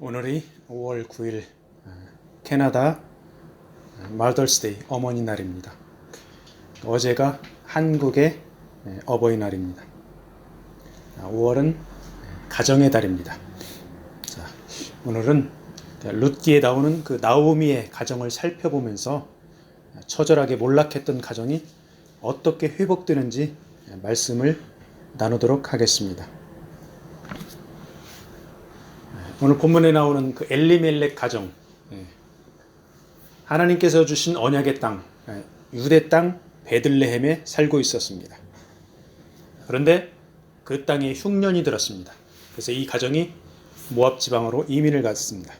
오늘이 5월 9일 캐나다 마더스데이 어머니 날입니다. 어제가 한국의 어버이날입니다. 5월은 가정의 달입니다. 자, 오늘은 룻기에 나오는 그 나오미의 가정을 살펴보면서 처절하게 몰락했던 가정이 어떻게 회복되는지 말씀을 나누도록 하겠습니다. 오늘 본문에 나오는 그 엘리멜렉 가정, 하나님께서 주신 언약의 땅, 유대 땅 베들레헴에 살고 있었습니다. 그런데 그 땅에 흉년이 들었습니다. 그래서 이 가정이 모압 지방으로 이민을 갔습니다.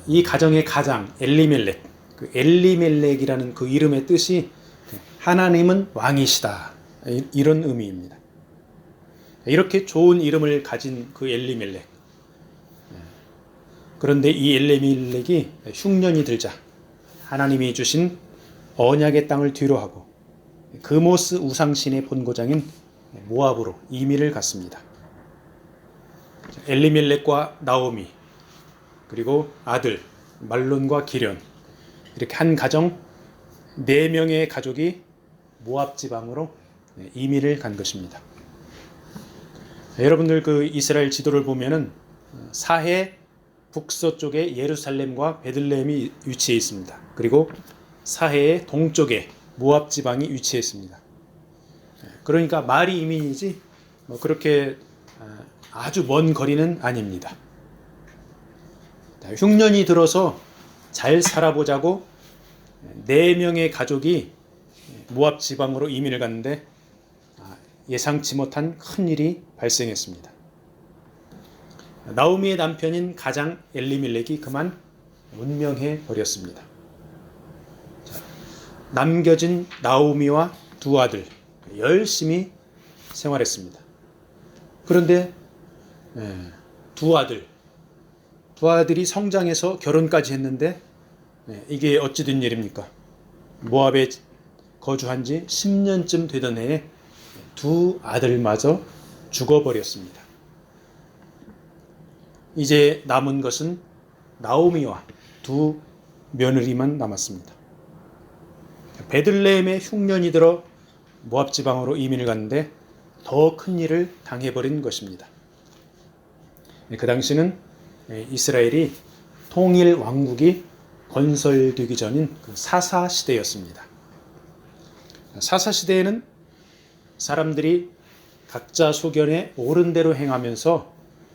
이 가정의 가장 엘리멜렉, 그 엘리멜렉이라는 그 이름의 뜻이 하나님은 왕이시다, 이런 의미입니다. 이렇게 좋은 이름을 가진 그 엘리멜렉, 그런데 이 엘리멜렉이 흉년이 들자 하나님이 주신 언약의 땅을 뒤로하고 그모스 우상신의 본고장인 모압으로 이민을 갔습니다. 엘리멜렉과 나오미, 그리고 아들 말론과 기련, 이렇게 한 가정 4명의 가족이 모압 지방으로 이민을 간 것입니다. 여러분들 그 이스라엘 지도를 보면은 사해 북서쪽에 예루살렘과 베들레헴이 위치해 있습니다. 그리고 사해의 동쪽에 모압 지방이 위치해 있습니다. 그러니까 말이 이민이지 그렇게 아주 먼 거리는 아닙니다. 흉년이 들어서 잘 살아보자고 4명의 가족이 모압 지방으로 이민을 갔는데 예상치 못한 큰 일이 발생했습니다. 나오미의 남편인 가장 엘리멜렉이 그만 운명해 버렸습니다. 남겨진 나오미와 2 아들 열심히 생활했습니다. 그런데 2 아들이 성장해서 결혼까지 했는데 이게 어찌 된 일입니까? 모압에 거주한 지 10년쯤 되던 해에 2 아들마저 죽어버렸습니다. 이제 남은 것은 나오미와 2 며느리만 남았습니다. 베들레헴에 흉년이 들어 모압 지방으로 이민을 갔는데 더 큰 일을 당해버린 것입니다. 그 당시는 이스라엘이 통일 왕국이 건설되기 전인 그 사사 시대였습니다. 사사 시대에는 사람들이 각자 소견에 옳은 대로 행하면서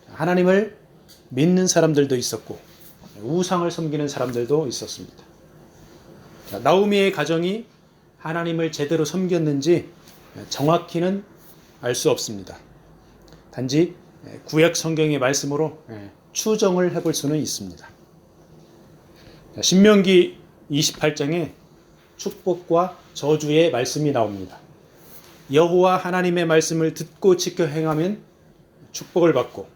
하나님을 믿는 사람들도 있었고 우상을 섬기는 사람들도 있었습니다. 나오미의 가정이 하나님을 제대로 섬겼는지 정확히는 알 수 없습니다. 단지 구약 성경의 말씀으로 추정을 해볼 수는 있습니다. 신명기 28장에 축복과 저주의 말씀이 나옵니다. 여호와 하나님의 말씀을 듣고 지켜 행하면 축복을 받고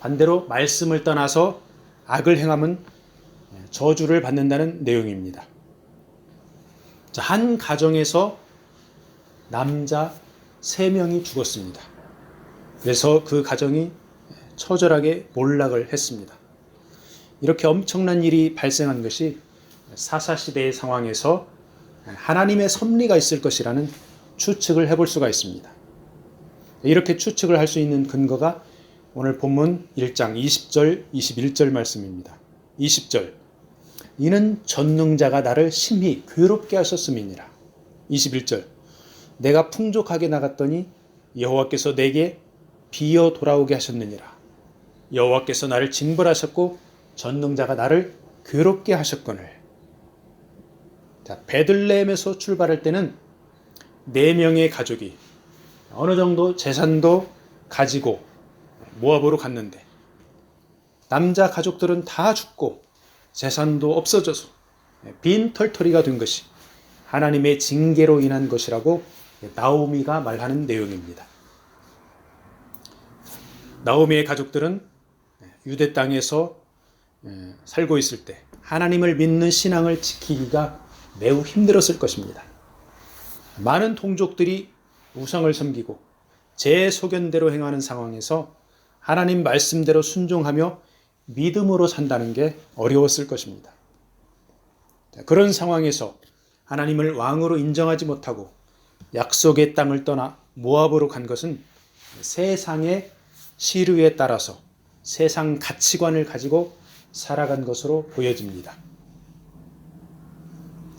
반대로 말씀을 떠나서 악을 행하면 저주를 받는다는 내용입니다. 한 가정에서 남자 3명이 죽었습니다. 그래서 그 가정이 처절하게 몰락을 했습니다. 이렇게 엄청난 일이 발생한 것이 사사시대의 상황에서 하나님의 섭리가 있을 것이라는 추측을 해볼 수가 있습니다. 이렇게 추측을 할 수 있는 근거가 오늘 본문 1장 20절 21절 말씀입니다. 20절, 이는 전능자가 나를 심히 괴롭게 하셨음이니라. 21절, 내가 풍족하게 나갔더니 여호와께서 내게 비어 돌아오게 하셨느니라. 여호와께서 나를 징벌하셨고 전능자가 나를 괴롭게 하셨거늘. 베들레헴에서 출발할 때는 4명의 가족이 어느 정도 재산도 가지고 모압으로 갔는데 남자 가족들은 다 죽고 재산도 없어져서 빈털터리가 된 것이 하나님의 징계로 인한 것이라고 나오미가 말하는 내용입니다. 나오미의 가족들은 유대 땅에서 살고 있을 때 하나님을 믿는 신앙을 지키기가 매우 힘들었을 것입니다. 많은 동족들이 우상을 섬기고 제 소견대로 행하는 상황에서 하나님 말씀대로 순종하며 믿음으로 산다는 게 어려웠을 것입니다. 그런 상황에서 하나님을 왕으로 인정하지 못하고 약속의 땅을 떠나 모압으로 간 것은 세상의 시류에 따라서 세상 가치관을 가지고 살아간 것으로 보여집니다.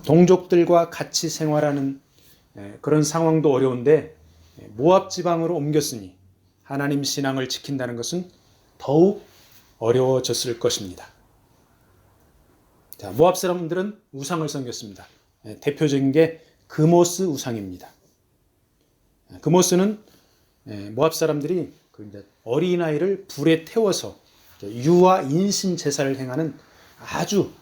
동족들과 같이 생활하는 그런 상황도 어려운데 모압 지방으로 옮겼으니 하나님 신앙을 지킨다는 것은 더욱 어려워졌을 것입니다. 자, 모압 사람들은 우상을 섬겼습니다. 대표적인 게 그모스 우상입니다. 그모스는 모압 사람들이 어린아이를 불에 태워서 유아 인신 제사를 행하는 아주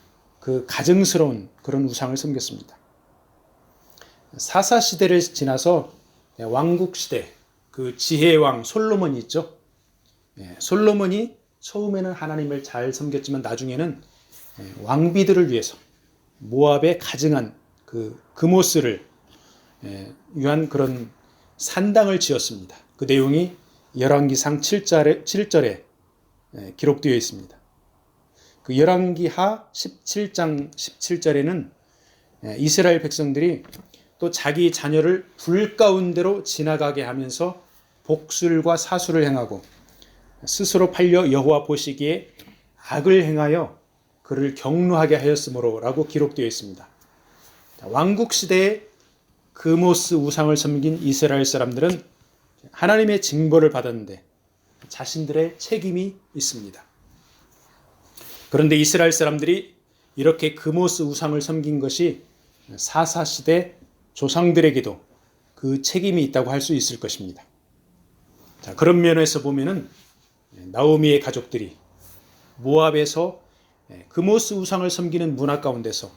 그 가증스러운 그런 우상을 섬겼습니다. 사사 시대를 지나서 왕국 시대, 그 지혜의 왕 솔로몬이 있죠. 솔로몬이 처음에는 하나님을 잘 섬겼지만 나중에는 왕비들을 위해서 모압에 가증한 그 그모스를 위한 그런 산당을 지었습니다. 그 내용이 열왕기상 7절에 기록되어 있습니다. 그 열왕기하 17장 17절에는 이스라엘 백성들이 또 자기 자녀를 불 가운데로 지나가게 하면서 복술과 사수를 행하고 스스로 팔려 여호와 보시기에 악을 행하여 그를 경노하게 하였으므로라고 기록되어 있습니다. 왕국 시대에 그모스 우상을 섬긴 이스라엘 사람들은 하나님의 징벌을 받았는데 자신들의 책임이 있습니다. 그런데 이스라엘 사람들이 이렇게 그모스 우상을 섬긴 것이 사사시대 조상들에게도 그 책임이 있다고 할 수 있을 것입니다. 자, 그런 면에서 보면은 나오미의 가족들이 모압에서 그모스 우상을 섬기는 문화 가운데서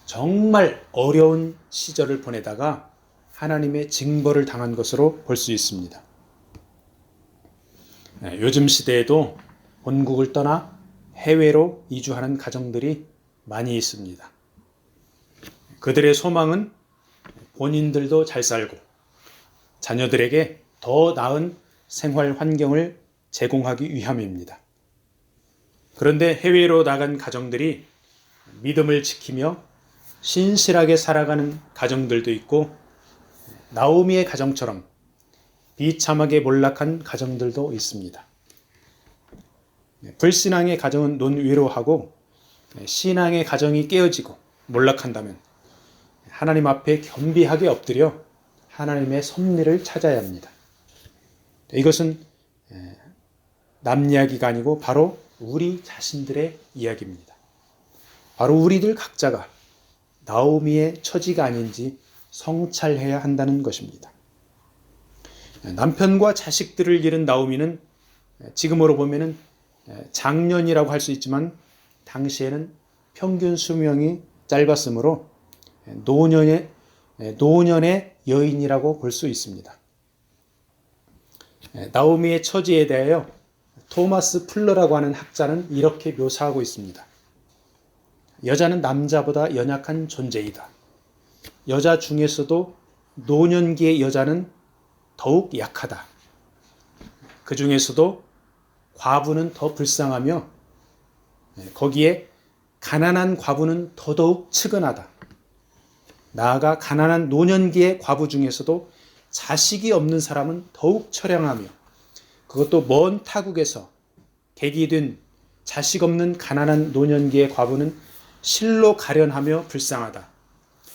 정말 어려운 시절을 보내다가 하나님의 징벌을 당한 것으로 볼 수 있습니다. 요즘 시대에도 본국을 떠나 해외로 이주하는 가정들이 많이 있습니다. 그들의 소망은 본인들도 잘 살고 자녀들에게 더 나은 생활 환경을 제공하기 위함입니다. 그런데 해외로 나간 가정들이 믿음을 지키며 신실하게 살아가는 가정들도 있고 나오미의 가정처럼 비참하게 몰락한 가정들도 있습니다. 불신앙의 가정은 논외로하고 신앙의 가정이 깨어지고 몰락한다면 하나님 앞에 겸비하게 엎드려 하나님의 섭리를 찾아야 합니다. 이것은 남 이야기가 아니고 바로 우리 자신들의 이야기입니다. 바로 우리들 각자가 나오미의 처지가 아닌지 성찰해야 한다는 것입니다. 남편과 자식들을 잃은 나오미는 지금으로 보면은 장년이라고 할 수 있지만 당시에는 평균 수명이 짧았으므로 노년의 여인이라고 볼 수 있습니다. 나오미의 처지에 대하여 토마스 풀러라고 하는 학자는 이렇게 묘사하고 있습니다. 여자는 남자보다 연약한 존재이다. 여자 중에서도 노년기의 여자는 더욱 약하다. 그 중에서도 과부는 더 불쌍하며 거기에 가난한 과부는 더더욱 측은하다. 나아가 가난한 노년기의 과부 중에서도 자식이 없는 사람은 더욱 처량하며 그것도 먼 타국에서 객이 자식 없는 가난한 노년기의 과부는 실로 가련하며 불쌍하다.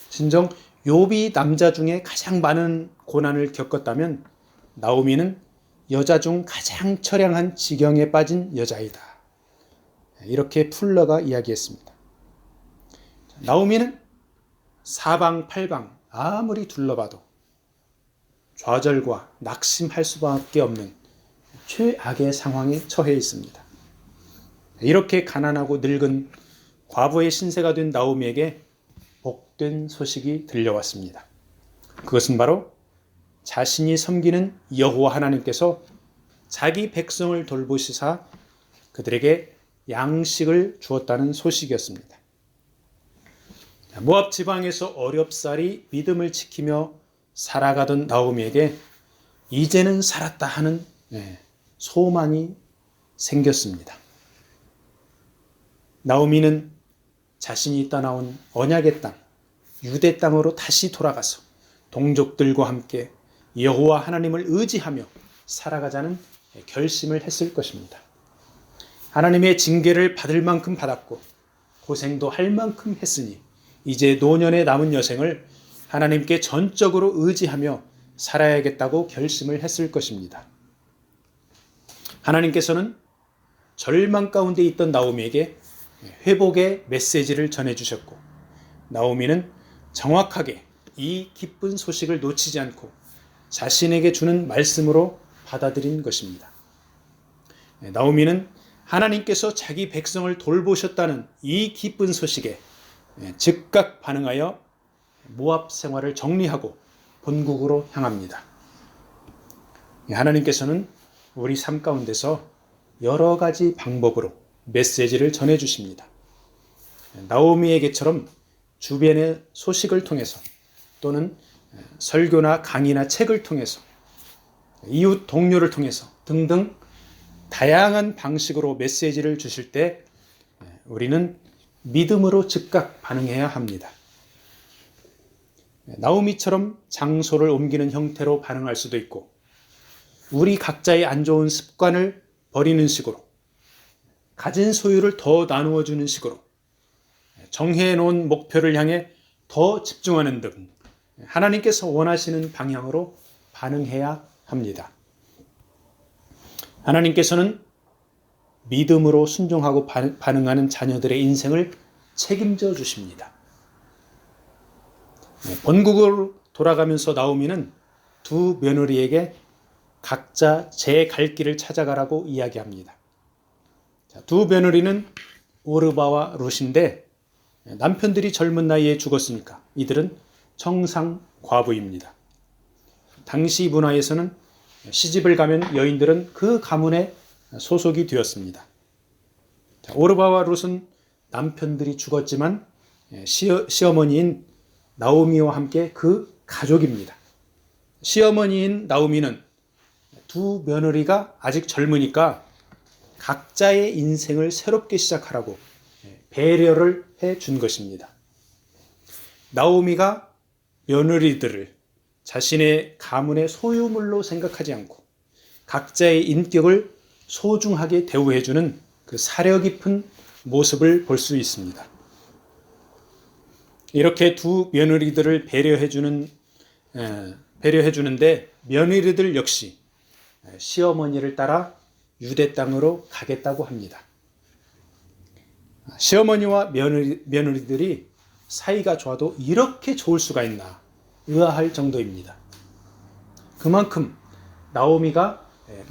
진정 욥이 남자 중에 가장 많은 고난을 겪었다면 나오미는 여자 중 가장 처량한 지경에 빠진 여자이다. 이렇게 풀러가 이야기했습니다. 나오미는 사방팔방 아무리 둘러봐도 좌절과 낙심할 수밖에 없는 최악의 상황에 처해 있습니다. 이렇게 가난하고 늙은 과부의 신세가 된 나오미에게 복된 소식이 들려왔습니다. 그것은 바로 자신이 섬기는 여호와 하나님께서 자기 백성을 돌보시사 그들에게 양식을 주었다는 소식이었습니다. 모압 지방에서 어렵사리 믿음을 지키며 살아가던 나오미에게 이제는 살았다 하는 소망이 생겼습니다. 나오미는 자신이 떠나온 언약의 땅, 유대 땅으로 다시 돌아가서 동족들과 함께 여호와 하나님을 의지하며 살아가자는 결심을 했을 것입니다. 하나님의 징계를 받을 만큼 받았고 고생도 할 만큼 했으니 이제 노년에 남은 여생을 하나님께 전적으로 의지하며 살아야겠다고 결심을 했을 것입니다. 하나님께서는 절망 가운데 있던 나오미에게 회복의 메시지를 전해주셨고 나오미는 정확하게 이 기쁜 소식을 놓치지 않고 자신에게 주는 말씀으로 받아들인 것입니다. 나오미는 하나님께서 자기 백성을 돌보셨다는 이 기쁜 소식에 즉각 반응하여 모압 생활을 정리하고 본국으로 향합니다. 하나님께서는 우리 삶 가운데서 여러 가지 방법으로 메시지를 전해주십니다. 나오미에게처럼 주변의 소식을 통해서 또는 설교나 강의나 책을 통해서 이웃 동료를 통해서 등등 다양한 방식으로 메시지를 주실 때 우리는 믿음으로 즉각 반응해야 합니다. 나오미처럼 장소를 옮기는 형태로 반응할 수도 있고 우리 각자의 안 좋은 습관을 버리는 식으로 가진 소유를 더 나누어 주는 식으로 정해 놓은 목표를 향해 더 집중하는 등 하나님께서 원하시는 방향으로 반응해야 합니다. 하나님께서는 믿음으로 순종하고 반응하는 자녀들의 인생을 책임져 주십니다. 본국으로 돌아가면서 나오미는 두 며느리에게 각자 제 갈 길을 찾아가라고 이야기합니다. 두 며느리는 오르바와 룻인데 남편들이 젊은 나이에 죽었으니까 이들은 청상 과부입니다. 당시 문화에서는 시집을 가면 여인들은 그 가문에 소속이 되었습니다. 오르바와 룻은 남편들이 죽었지만 시어머니인 나오미와 함께 그 가족입니다. 시어머니인 나오미는 두 며느리가 아직 젊으니까 각자의 인생을 새롭게 시작하라고 배려를 해준 것입니다. 나오미가 며느리들을 자신의 가문의 소유물로 생각하지 않고 각자의 인격을 소중하게 대우해주는 그 사려 깊은 모습을 볼 수 있습니다. 이렇게 두 며느리들을 배려해주는데 며느리들 역시 시어머니를 따라 유대 땅으로 가겠다고 합니다. 시어머니와 며느리들이 사이가 좋아도 이렇게 좋을 수가 있나 의아할 정도입니다. 그만큼 나오미가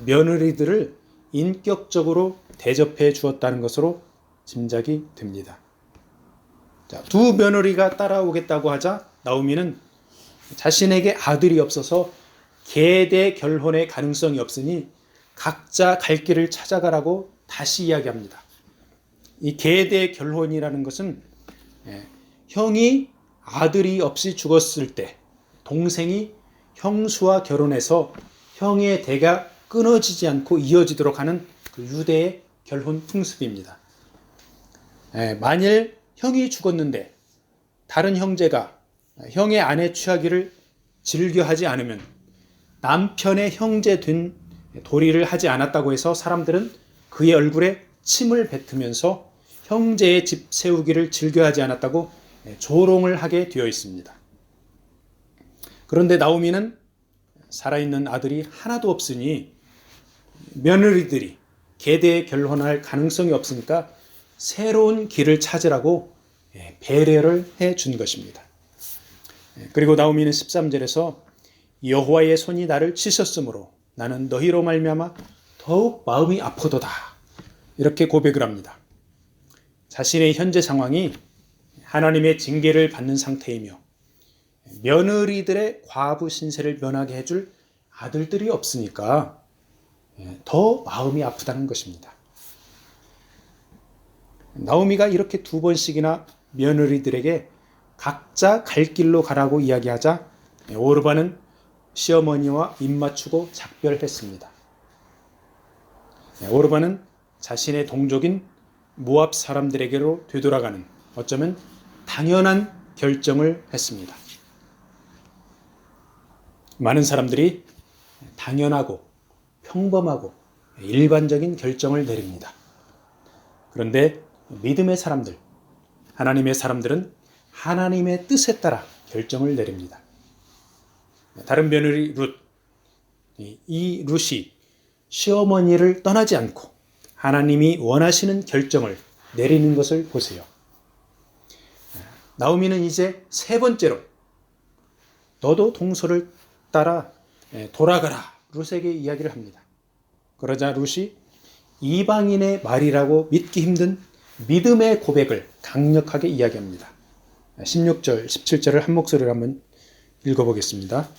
며느리들을 인격적으로 대접해 주었다는 것으로 짐작이 됩니다. 두 며느리가 따라오겠다고 하자 나오미는 자신에게 아들이 없어서 계대 결혼의 가능성이 없으니 각자 갈 길을 찾아가라고 다시 이야기합니다. 이 계대 결혼이라는 것은 형이 아들이 없이 죽었을 때 동생이 형수와 결혼해서 형의 대가 끊어지지 않고 이어지도록 하는 그 유대의 결혼 풍습입니다. 만일 형이 죽었는데 다른 형제가 형의 아내 취하기를 즐겨하지 않으면 남편의 형제 된 도리를 하지 않았다고 해서 사람들은 그의 얼굴에 침을 뱉으면서 형제의 집 세우기를 즐겨하지 않았다고 조롱을 하게 되어 있습니다. 그런데 나오미는 살아있는 아들이 하나도 없으니 며느리들이 계대 결혼할 가능성이 없으니까 새로운 길을 찾으라고 배려를 해준 것입니다. 그리고 나오미는 13절에서 여호와의 손이 나를 치셨으므로 나는 너희로 말미암아 더욱 마음이 아프도다 이렇게 고백을 합니다. 자신의 현재 상황이 하나님의 징계를 받는 상태이며 며느리들의 과부 신세를 면하게 해줄 아들들이 없으니까 더 마음이 아프다는 것입니다. 나오미가 이렇게 두 번씩이나 며느리들에게 각자 갈 길로 가라고 이야기하자 오르바는 시어머니와 입맞추고 작별했습니다. 오르바는 자신의 동족인 모압 사람들에게로 되돌아가는 어쩌면 당연한 결정을 했습니다. 많은 사람들이 당연하고 평범하고 일반적인 결정을 내립니다. 그런데 믿음의 사람들, 하나님의 사람들은 하나님의 뜻에 따라 결정을 내립니다. 다른 며느리 룻, 이 룻이 시어머니를 떠나지 않고 하나님이 원하시는 결정을 내리는 것을 보세요. 나오미는 이제 세 번째로 너도 동서를 따라 돌아가라 룻에게 이야기를 합니다. 그러자 룻이 이방인의 말이라고 믿기 힘든 믿음의 고백을 강력하게 이야기합니다. 16절, 17절을 한 목소리로 한번 읽어보겠습니다.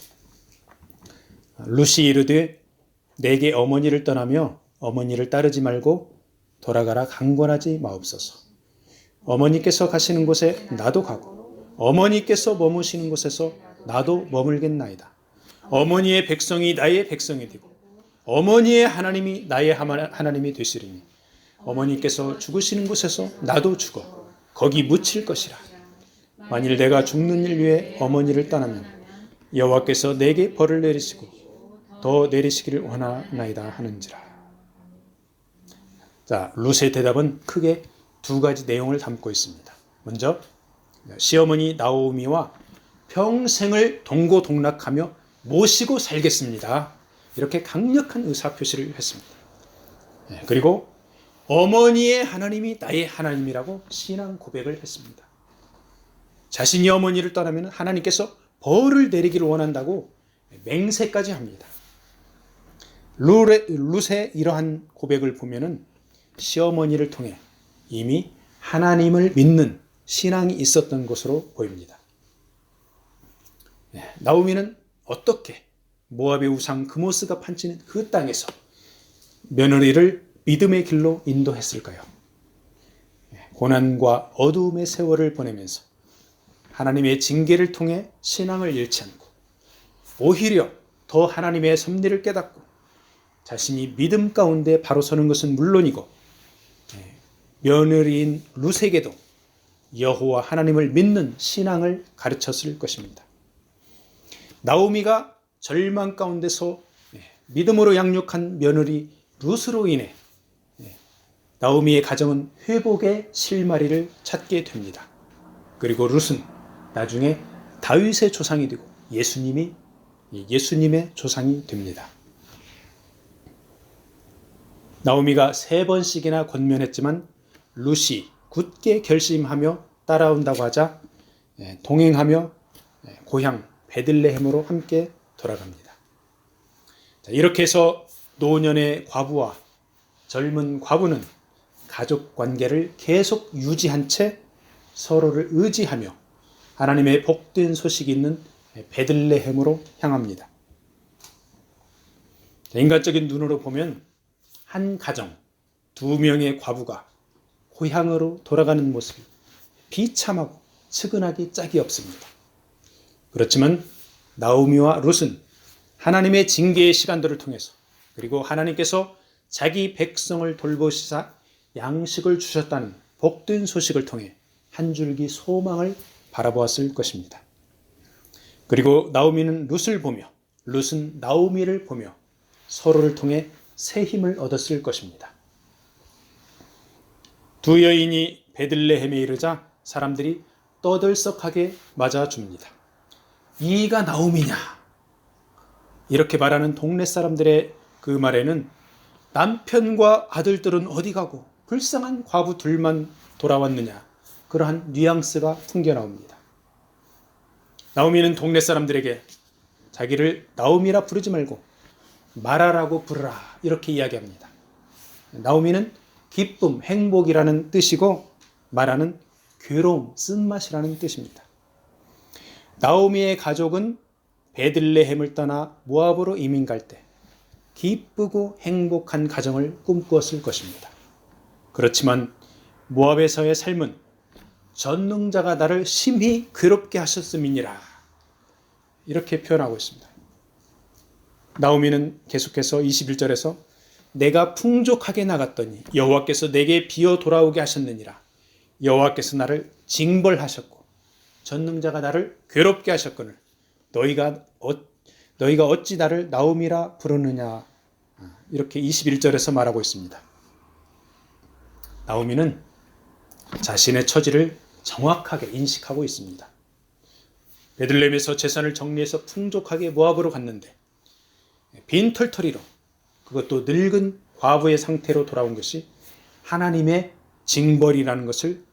룻이 이르되 내게 어머니를 떠나며 어머니를 따르지 말고 돌아가라 강권하지 마옵소서. 어머니께서 가시는 곳에 나도 가고 어머니께서 머무시는 곳에서 나도 머물겠나이다. 어머니의 백성이 나의 백성이 되고 어머니의 하나님이 나의 하나님이 되시리니 어머니께서 죽으시는 곳에서 나도 죽어 거기 묻힐 것이라. 만일 내가 죽는 일 위해 어머니를 떠나면 여호와께서 내게 벌을 내리시고 더 내리시기를 원하나이다 하는지라. 자, 룻의 대답은 크게 두 가지 내용을 담고 있습니다. 먼저 시어머니 나오미와 평생을 동고동락하며 모시고 살겠습니다. 이렇게 강력한 의사표시를 했습니다. 그리고 어머니의 하나님이 나의 하나님이라고 신앙 고백을 했습니다. 자신이 어머니를 떠나면 하나님께서 벌을 내리기를 원한다고 맹세까지 합니다. 룻의 이러한 고백을 보면은 시어머니를 통해 이미 하나님을 믿는 신앙이 있었던 것으로 보입니다. 나오미는 어떻게 모압의 우상 그모스가 판치는 그 땅에서 며느리를 믿음의 길로 인도했을까요? 고난과 어두움의 세월을 보내면서 하나님의 징계를 통해 신앙을 잃지 않고 오히려 더 하나님의 섭리를 깨닫고 자신이 믿음 가운데 바로 서는 것은 물론이고 며느리인 룻에게도 여호와 하나님을 믿는 신앙을 가르쳤을 것입니다. 나오미가 절망 가운데서 믿음으로 양육한 며느리 룻으로 인해 나오미의 가정은 회복의 실마리를 찾게 됩니다. 그리고 룻은 나중에 다윗의 조상이 되고 예수님의 조상이 됩니다. 나오미가 세 번씩이나 권면했지만 룻이 굳게 결심하며 따라온다고 하자 동행하며 고향 베들레헴으로 함께 돌아갑니다. 이렇게 해서 노년의 과부와 젊은 과부는 가족 관계를 계속 유지한 채 서로를 의지하며 하나님의 복된 소식이 있는 베들레헴으로 향합니다. 인간적인 눈으로 보면 한 가정, 두 명의 과부가 고향으로 돌아가는 모습이 비참하고 측은하기 짝이 없습니다. 그렇지만 나오미와 룻은 하나님의 징계의 시간들을 통해서 그리고 하나님께서 자기 백성을 돌보시사 양식을 주셨다는 복된 소식을 통해 한 줄기 소망을 바라보았을 것입니다. 그리고 나오미는 룻을 보며 룻은 나오미를 보며 서로를 통해 새 힘을 얻었을 것입니다. 두 여인이 베들레헴에 이르자 사람들이 떠들썩하게 맞아줍니다. 이가 나오미냐? 이렇게 말하는 동네 사람들의 그 말에는 남편과 아들들은 어디 가고 불쌍한 과부 둘만 돌아왔느냐? 그러한 뉘앙스가 풍겨나옵니다. 나오미는 동네 사람들에게 자기를 나오미라 부르지 말고 마라라고 부르라 이렇게 이야기합니다. 나오미는 기쁨, 행복이라는 뜻이고 마라는 괴로움, 쓴맛이라는 뜻입니다. 나오미의 가족은 베들레헴을 떠나 모압으로 이민 갈 때 기쁘고 행복한 가정을 꿈꾸었을 것입니다. 그렇지만 모압에서의 삶은 전능자가 나를 심히 괴롭게 하셨음이니라 이렇게 표현하고 있습니다. 나오미는 계속해서 21절에서 내가 풍족하게 나갔더니 여호와께서 내게 비어 돌아오게 하셨느니라. 여호와께서 나를 징벌하셨고 전능자가 나를 괴롭게 하셨거늘 너희가 어찌 나를 나오미라 부르느냐. 이렇게 21절에서 말하고 있습니다. 나오미는 자신의 처지를 정확하게 인식하고 있습니다. 베들레헴에서 재산을 정리해서 풍족하게 모압으로 갔는데 빈털터리로, 그것도 늙은 과부의 상태로 돌아온 것이 하나님의 징벌이라는 것을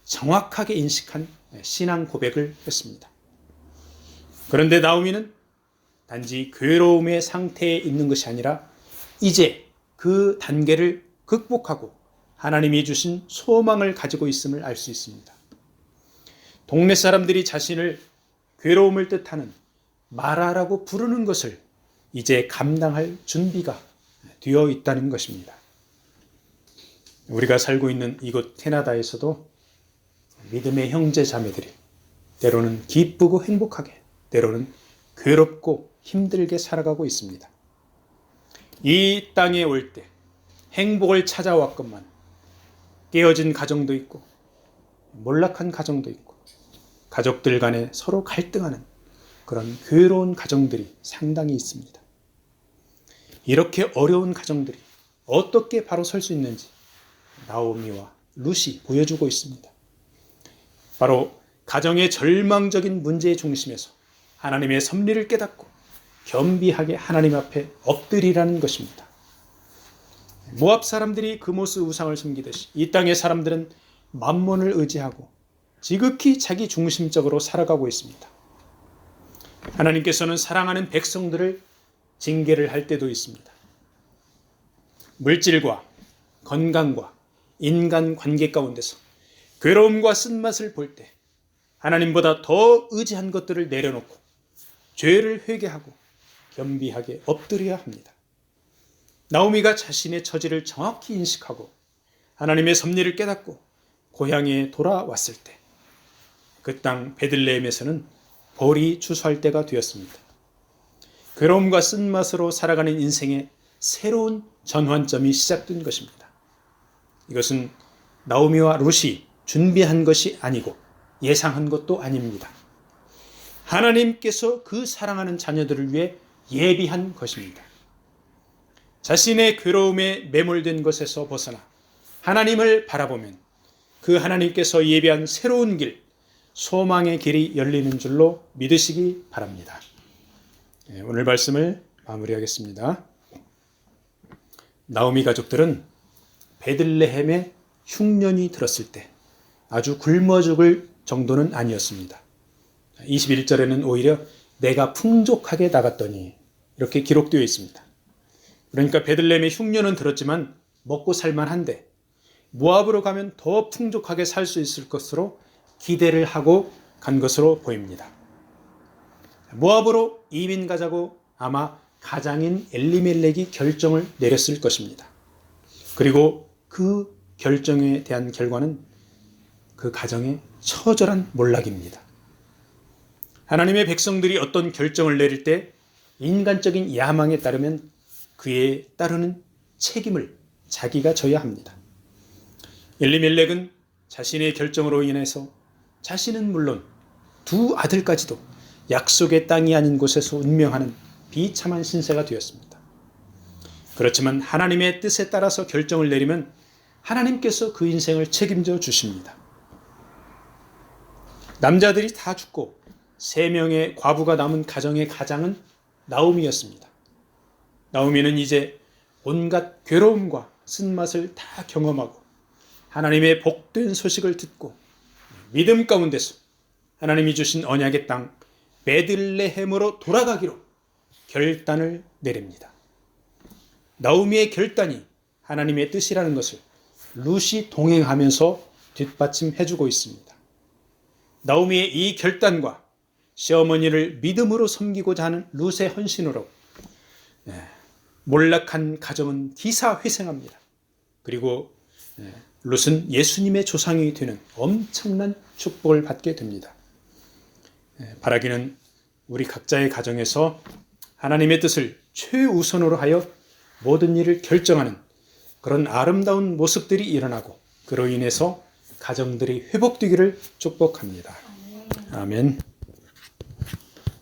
정확하게 인식한 신앙 고백을 했습니다. 그런데 나오미는 단지 괴로움의 상태에 있는 것이 아니라 이제 그 단계를 극복하고 하나님이 주신 소망을 가지고 있음을 알 수 있습니다. 동네 사람들이 자신을 괴로움을 뜻하는 마라라고 부르는 것을 이제 감당할 준비가 되어 있다는 것입니다. 우리가 살고 있는 이곳 캐나다에서도 믿음의 형제 자매들이 때로는 기쁘고 행복하게, 때로는 괴롭고 힘들게 살아가고 있습니다. 이 땅에 올 때 행복을 찾아왔건만 깨어진 가정도 있고 몰락한 가정도 있고 가족들 간에 서로 갈등하는 그런 괴로운 가정들이 상당히 있습니다. 이렇게 어려운 가정들이 어떻게 바로 설 수 있는지 나오미와 룻이 보여주고 있습니다. 바로 가정의 절망적인 문제의 중심에서 하나님의 섭리를 깨닫고 겸비하게 하나님 앞에 엎드리라는 것입니다. 모압 사람들이 그모스 우상을 섬기듯이 이 땅의 사람들은 만몬을 의지하고 지극히 자기 중심적으로 살아가고 있습니다. 하나님께서는 사랑하는 백성들을 징계를 할 때도 있습니다. 물질과 건강과 인간 관계 가운데서 괴로움과 쓴맛을 볼 때 하나님보다 더 의지한 것들을 내려놓고 죄를 회개하고 겸비하게 엎드려야 합니다. 나오미가 자신의 처지를 정확히 인식하고 하나님의 섭리를 깨닫고 고향에 돌아왔을 때 그 땅 베들레헴에서는 벌이 추수할 때가 되었습니다. 괴로움과 쓴맛으로 살아가는 인생의 새로운 전환점이 시작된 것입니다. 이것은 나오미와 룻이 준비한 것이 아니고 예상한 것도 아닙니다. 하나님께서 그 사랑하는 자녀들을 위해 예비한 것입니다. 자신의 괴로움에 매몰된 것에서 벗어나 하나님을 바라보면 그 하나님께서 예비한 새로운 길, 소망의 길이 열리는 줄로 믿으시기 바랍니다. 오늘 말씀을 마무리하겠습니다. 나오미 가족들은 베들레헴에 흉년이 들었을 때 아주 굶어 죽을 정도는 아니었습니다. 21절에는 오히려 내가 풍족하게 나갔더니 이렇게 기록되어 있습니다. 그러니까 베들레헴에 흉년은 들었지만 먹고 살만한데 모압으로 가면 더 풍족하게 살 수 있을 것으로 기대를 하고 간 것으로 보입니다. 모압으로 이민 가자고 아마 가장인 엘리멜렉이 결정을 내렸을 것입니다. 그리고 그 결정에 대한 결과는 그 가정의 처절한 몰락입니다. 하나님의 백성들이 어떤 결정을 내릴 때 인간적인 야망에 따르면 그에 따르는 책임을 자기가 져야 합니다. 엘리멜렉은 자신의 결정으로 인해서 자신은 물론 두 아들까지도 약속의 땅이 아닌 곳에서 운명하는 비참한 신세가 되었습니다. 그렇지만 하나님의 뜻에 따라서 결정을 내리면 하나님께서 그 인생을 책임져 주십니다. 남자들이 다 죽고 3명의 과부가 남은 가정의 가장은 나오미였습니다. 나오미는 이제 온갖 괴로움과 쓴맛을 다 경험하고 하나님의 복된 소식을 듣고 믿음 가운데서 하나님이 주신 언약의 땅 베들레헴으로 돌아가기로 결단을 내립니다. 나오미의 결단이 하나님의 뜻이라는 것을 룻이 동행하면서 뒷받침해주고 있습니다. 나오미의 이 결단과 시어머니를 믿음으로 섬기고자 하는 룻의 헌신으로 몰락한 가정은 기사회생합니다. 그리고 룻은 예수님의 조상이 되는 엄청난 축복을 받게 됩니다. 바라기는 우리 각자의 가정에서 하나님의 뜻을 최우선으로 하여 모든 일을 결정하는 그런 아름다운 모습들이 일어나고 그로 인해서 가정들이 회복되기를 축복합니다. 아멘.